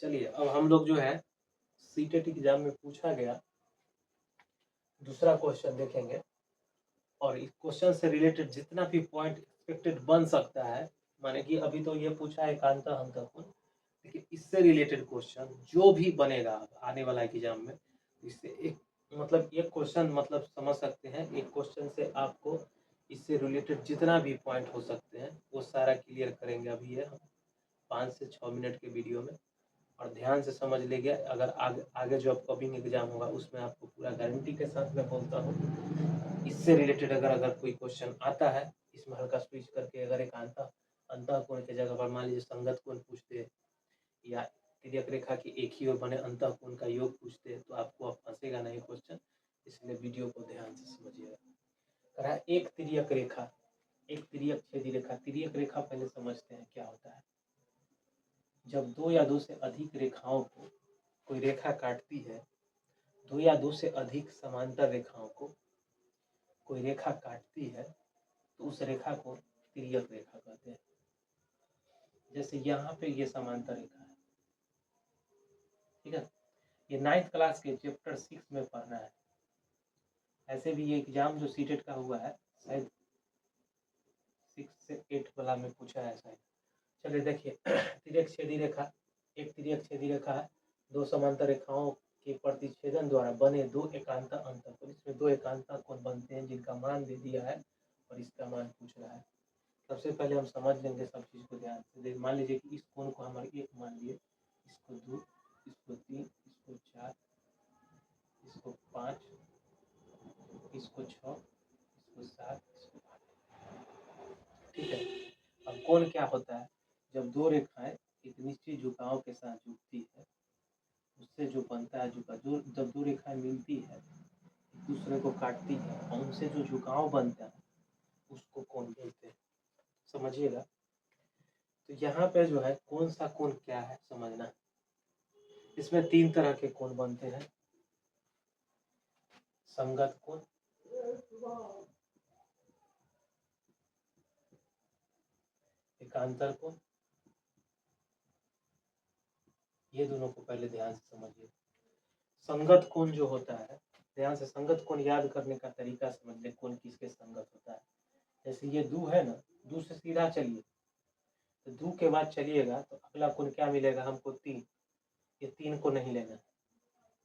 चलिए अब हम लोग जो है सीटेट एग्जाम में पूछा गया दूसरा क्वेश्चन देखेंगे और इस क्वेश्चन से रिलेटेड जितना भी पॉइंट एक्सपेक्टेड बन सकता है, माने कि अभी तो ये पूछा है कांता हंतकपुर, लेकिन इससे रिलेटेड क्वेश्चन जो भी बनेगा आने वाला एग्जाम में, इससे एक मतलब एक क्वेश्चन मतलब समझ सकते हैं, एक क्वेश्चन से आपको इससे रिलेटेड जितना भी पॉइंट हो सकते हैं वो सारा क्लियर करेंगे अभी ये हम 5 से 6 मिनट के वीडियो में। और ध्यान से समझ लीजिए, अगर आगे जो अपकमिंग एग्जाम होगा उसमें आपको पूरा गारंटी के साथ मैं बोलता हूँ इससे रिलेटेड अगर कोई क्वेश्चन आता है, इसमें हल्का स्विच करके अगर एक अंतःकोण की जगह पर मान लीजिए संगत कोण पूछते या तिर्यक रेखा की एक ही ओर बने अंतःकोण का योग पूछते तो आपको अब फंसेगा नहीं क्वेश्चन, इसलिए वीडियो को ध्यान से समझिएगा। कहा एक तिर्यक रेखा, एक तिर्यक छेदी रेखा। तिर्यक रेखा पहले समझते हैं क्या होता है। जब दो या दो से अधिक रेखाओं को कोई रेखा काटती है, दो या दो से अधिक समांतर रेखाओं को कोई रेखा काटती है तो उस रेखा को तिर्यक रेखा कहते हैं। जैसे यहाँ पे ये समांतर रेखा है, ठीक है, ये 9th क्लास के चैप्टर 6 में पढ़ना है। ऐसे भी ये एग्जाम जो सीटेट का हुआ है शायद 6 से 8 वाला में पूछा है शायद। चलिए देखिए तिर्यक छेदी रेखा, एक तिर्यक छेदी रेखा है, दो समांतर रेखाओं के प्रतिच्छेदन द्वारा बने दो एकांतर अंतःकोण। इसमें दो एकांतर कोण बनते हैं जिनका मान दे दिया है और इसका मान पूछ रहा है। सबसे पहले हम समझ लेंगे सब चीज को ध्यान से। मान लीजिए कि इस कोण को हमारे 1 मान लिए, इसको 2, इसको 3, इसको 4, इसको 5, इसको 6, इसको 7, इसको 8। ठीक है, अब कोण क्या होता है, जब दो रेखाएं एक निश्चित झुकाव के साथ जुड़ती है उससे जो बनता है झुकाव, जो जब दो रेखाएं मिलती है एक दूसरे को काटती है और उनसे जो झुकाव बनता है उसको कोण बोलते हैं। समझिएगा, तो यहाँ पे जो है कौन सा कोण क्या है समझना है। इसमें 3 तरह के कोण बनते हैं, संगत कोण, एकांतर कोण। ये दोनों को पहले ध्यान से समझिए। संगत कोण जो होता है, ध्यान से संगत कोण याद करने का तरीका समझ ले, कोण किसके संगत होता है। जैसे ये दू है ना, दू से सीधा चलिए, तो दू के बाद चलिएगा तो अगला कोण क्या मिलेगा हमको 3, ये 3 को नहीं लेना,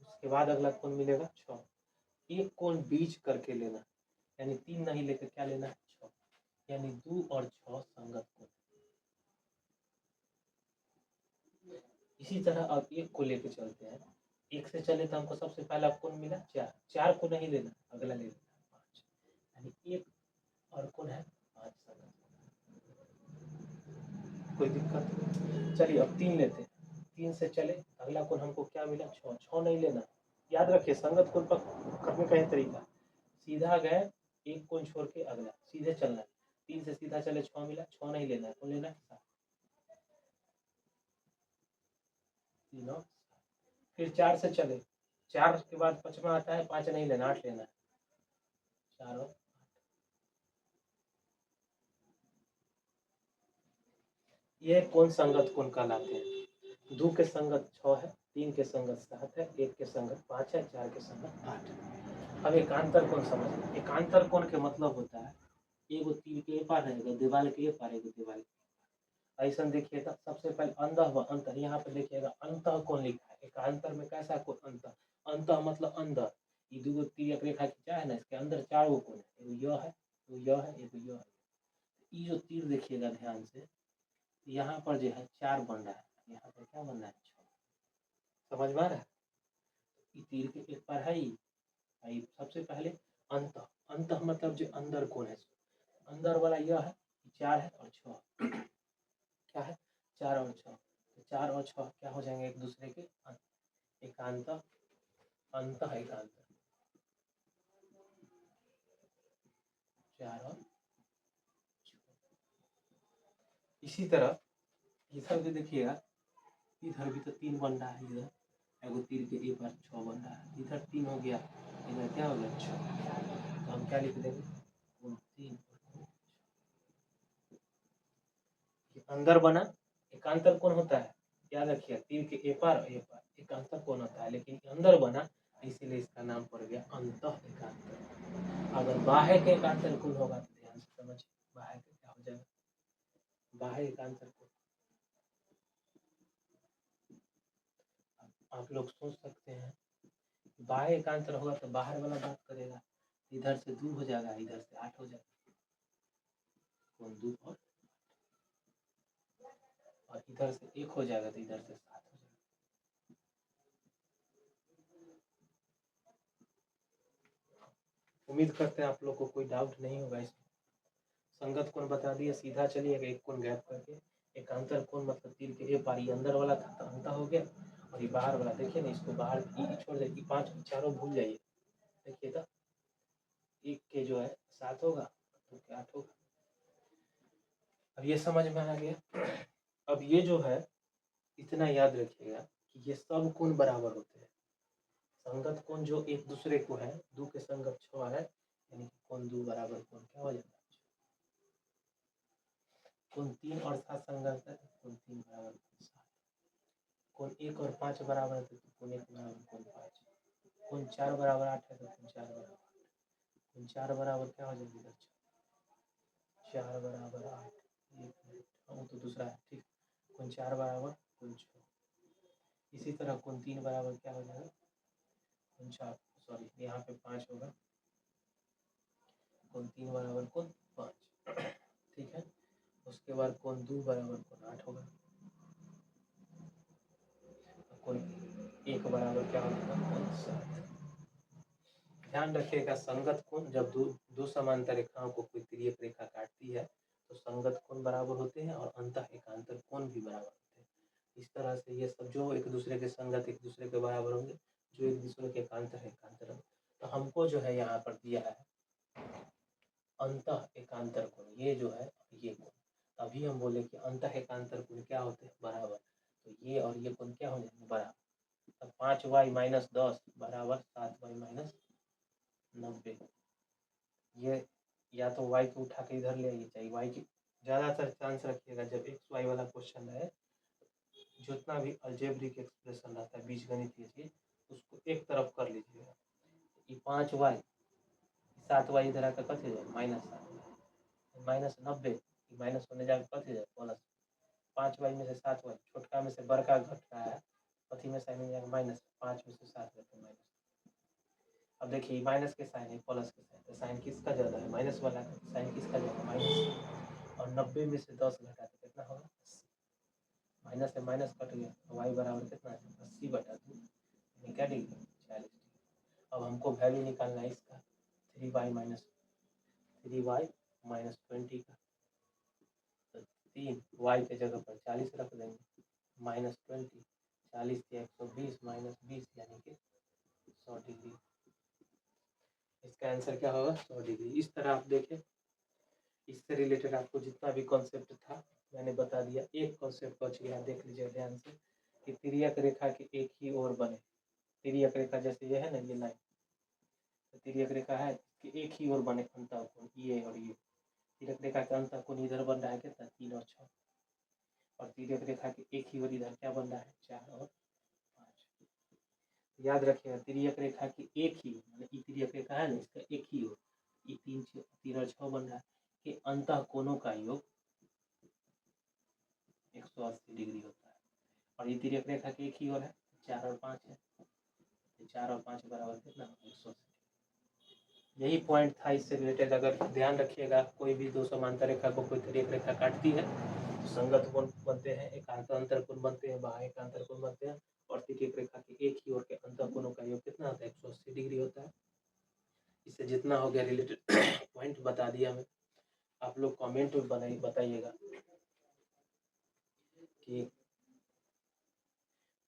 उसके बाद अगला कोण मिलेगा 6, एक कोण बीच करके लेना, यानी 3 नहीं लेकर क्या लेना है 6, यानी 2 और 6 संगत कोण। इसी तरह अब एक को लेकर चलते हैं, एक से चले तो हमको सबसे पहला कोण मिला 4, 4 को नहीं लेना, अगला ले लेना 5, यानी एक और कोण है 5 संगत। कोई दिक्कत? चलिए अब 3 लेते हैं, 3 से चले अगला कोण हमको क्या मिला 6, 6 नहीं लेना। याद रखिए संगत कोण करने का ही तरीका, सीधा गए एक कोण छोड़ के अगला सीधे चलना है। 3 से सीधा चले 6 मिला, 6 नहीं लेना है, कौन लेना है 7। फिर 4 से चले, 4 के बाद 5वां आता है, 5 नहीं लेना, 8 लेना है, 4 और 8। ये कौन संगत कोण कहलाते हैं। 2 के संगत 6 है, 3 के संगत 7 है, 1 के संगत 5 है, 4 के संगत 8। अब एकांतर कोण समझ। एकांतर कोण के मतलब होता है एगो तीर के पार रहेगा, दीवार के पार, एगो दीवार के। ऐसा देखिएगा, सबसे पहले अंतः अंतर, यहाँ पे देखिएगा अंतः कोण लिखा है। एकांतर में कैसा कोण अंतः, अंतः मतलब अंदर। ये दो तिर्यक रेखा खींचा है ना, इसके अंदर 4 गो कोण है, एगो यह है, एगो यह है, एगो यह है। ये जो तीर देखिएगा ध्यान से, यहाँ पर जो है 4 बन रहा है, यहाँ पर क्या बन रहा है 6। समझ में आ रहा है, ये तीर के एक पर है ही। सबसे पहले अंतः, अंतः मतलब जो अंदर कोण है, अंदर वाला यह है 4 है और 6 क्या है 4 और 6, तो 4 और 6 क्या हो जाएंगे एक दूसरे के एकांतर, अंतः एकांतर, 4 और 6। इसी तरह इधर भी देखिएगा, इधर भी तो 3 बन रहा है, इधर एगो तीर के एक बार 6 बन रहा है, इधर 3 हो गया, इधर क्या हो गया 6। तो हम क्या लिख देंगे 3 अंदर बना। एकांतर कोण होता है याद रखिए तीर के एपार एकांतर कोण होता है, लेकिन अंदर बना इसीलिए इसका नाम पड़ गया अंतः एकांतर। अगर बाह्य के एकांतर कोण होगा तो ध्यान से समझिए बाह्य का क्या हो जाएगा, बाह्य एकांतर कोण। आप लोग सोच सकते हैं बाह्य एकांतर होगा तो बाहर वाला बात करेगा, इधर से 2 हो जाएगा, इधर से 8 हो जाएगा, कोण 2 और इधर से 1 हो जाएगा तो इधर से 7 हो जाएगा। उम्मीद करते हैं आप लोग को कोई डाउट नहीं होगा इसमें। संगत कोण बता दिया, सीधा चलिएगा एक कोण गैप करके। एकांतर कोण मतलब तीर के ए पार, ये अंदर वाला था तो अंतर हो गया, और ये बाहर वाला देखिए ना, इसको बाहर छोड़ जाइए, 5 चारों भूल जाइए। देखिए तो 1 के जो है 7 होगा, 2 के 8 होगा। अब ये समझ में आ गया। अब ये जो है इतना याद रखिएगा कि ये सब कोण बराबर होते हैं। संगत कोण जो एक दूसरे को है, 2 के संगत 6 है, यानी कि कोण 2 बराबर कोण क्या हो जाता है, कोण 3 और 7 संगत है, कोण 3 बराबर कोण 7, कोण 1 और 5 बराबर है तो कोण 1 बराबर कोण 5, कोण 4 बराबर 8 है तो कोण 4 बराबर 8, कोण 4 बराबर क्या हो जाएगा इधर 4 बराबर 8, एक मिनट वो तो दूसरा है, ठीक, कोण 4 बराबर कोण 6। इसी तरह कोण 3 बराबर क्या हो जाएगा, कोण 4, सॉरी यहाँ पे 5 होगा, कोण 3 बराबर कोण 5, ठीक है। उसके बाद कोण 2 बराबर कोण 8 होगा, कोण 1 बराबर क्या होगा कोण 7। ध्यान रखिएगा संगत कोण जब दो समांतर रेखाओं को कोई तिर्यक रेखा काटती है तो संगत कोण बराबर होते हैं और अंतः एकांतर कोण भी बराबर होते हैं। इस तरह से ये सब जो एक दूसरे के संगत एक दूसरे के बराबर होंगे, जो एक दूसरे के एकांतर एकांतर होंगे। तो हमको जो है यहाँ पर दिया है अंतः एकांतर कोण, ये जो है ये कोण, अभी हम बोले कि अंतः एकांतर कोण क्या होते हैं बराबर, तो ये और ये कोण क्या हो जाएंगे बराबर। तो 5y - 10 बराबर 7y - 90। ये या तो y को उठा के इधर ले आइए, चाहिए y की ज़्यादातर चांस रखिएगा जब एक्स वाई वाला क्वेश्चन है, जितना भी अलजेब्रिक एक्सप्रेशन रहता है बीजगणितीय चीज, उसको एक तरफ कर लीजिएगा। ये 5y 7y इधर आकर कथी जाए -7 -90 माइनस होने जाकर कथी जाए प्लस, 5y में से 7y छोटका में से बड़का घट रहा है, कथी में साइन हो जाएगा माइनस, 5 में से 7 घटे माइनस। अब देखिए माइनस के साइन है प्लस के साइन, तो साइन किसका ज़्यादा है माइनस वाला का, साइन किसका ज़्यादा माइनस, और 90 में से 10 घटा तो कितना होगा 80, माइनस से माइनस कट गया, y बराबर कितना है 80/2, यानी क्या डिग्री 40 डिग्री। अब हमको वैल्यू निकालना है इसका 3y - 20 का, तो 3y के जगह पर 40 रख देंगे, -20 40 से 120 -20 यानी कि 100 डिग्री। इसका आंसर क्या होगा 100 डिग्री। इस तरह आप देखें, इससे रिलेटेड आपको जितना भी कॉन्सेप्ट था मैंने बता दिया। एक कॉन्सेप्ट बच गया, देख लीजिए ध्यान से, कि तिर्यक रेखा के एक ही ओर बने, तिर्यक रेखा जैसे ये है ना ये लाइन, तो तिर्यक रेखा है कि एक ही ओर बने अंतः कोण ये और ये, तिर्यक रेखा का अंतः कोण इधर बन रहा है कितना 3 और 6, और तिर्यक रेखा के एक ही ओर इधर क्या बन रहा है 4 और 5। याद रखिएगा तिर्यक रेखा की एक ही मतलब तिर्यक रेखा है ना इसका एक ही ओर, ये 3 और 6 बन रहा है कि अंतः कोणों का योग 180 डिग्री होता है, और ये तिर्यक रेखा की एक ही ओर है 4 और 5 है, 4 और 5 बराबर कितना 180। यही पॉइंट था इससे रिलेटेड। अगर ध्यान रखिएगा कोई भी दो समांतर रेखा को कोई तिर्यक रेखा काटती है तो संगत कोण बनते हैं, एकांतर अंतर कोण बनते हैं, बाह्य एकांतर कोण बनते हैं, और तिर्यक रेखा के एक ही ओर के अंतर कोणों का योग कितना होता है 180 डिग्री होता है। इससे जितना हो गया रिलेटेड पॉइंट बता दिया मैं। आप लोग कमेंट में बताइएगा कि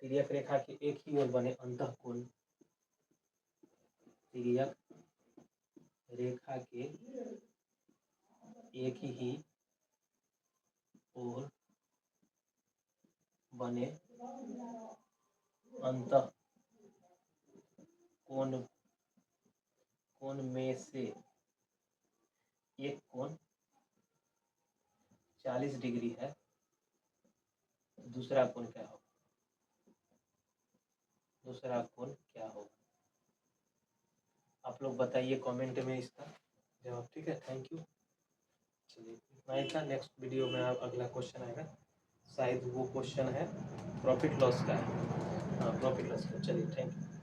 तिर्यक रेखा के एक ही ओर बने अंतः कोण, तिर्यक रेखा के एक ही ओर बने अंतः कोण में से एक कोण 40 डिग्री है, दूसरा कोण क्या होगा दूसरा कोण क्या होगा? आप लोग बताइए कमेंट में इसका जवाब। ठीक है, थैंक यू। चलिए इतना ही था। नेक्स्ट वीडियो में अगला क्वेश्चन आएगा, शायद वो क्वेश्चन है प्रॉफिट लॉस का है। हाँ, प्रॉफिट लॉस का। चलिए, थैंक यू।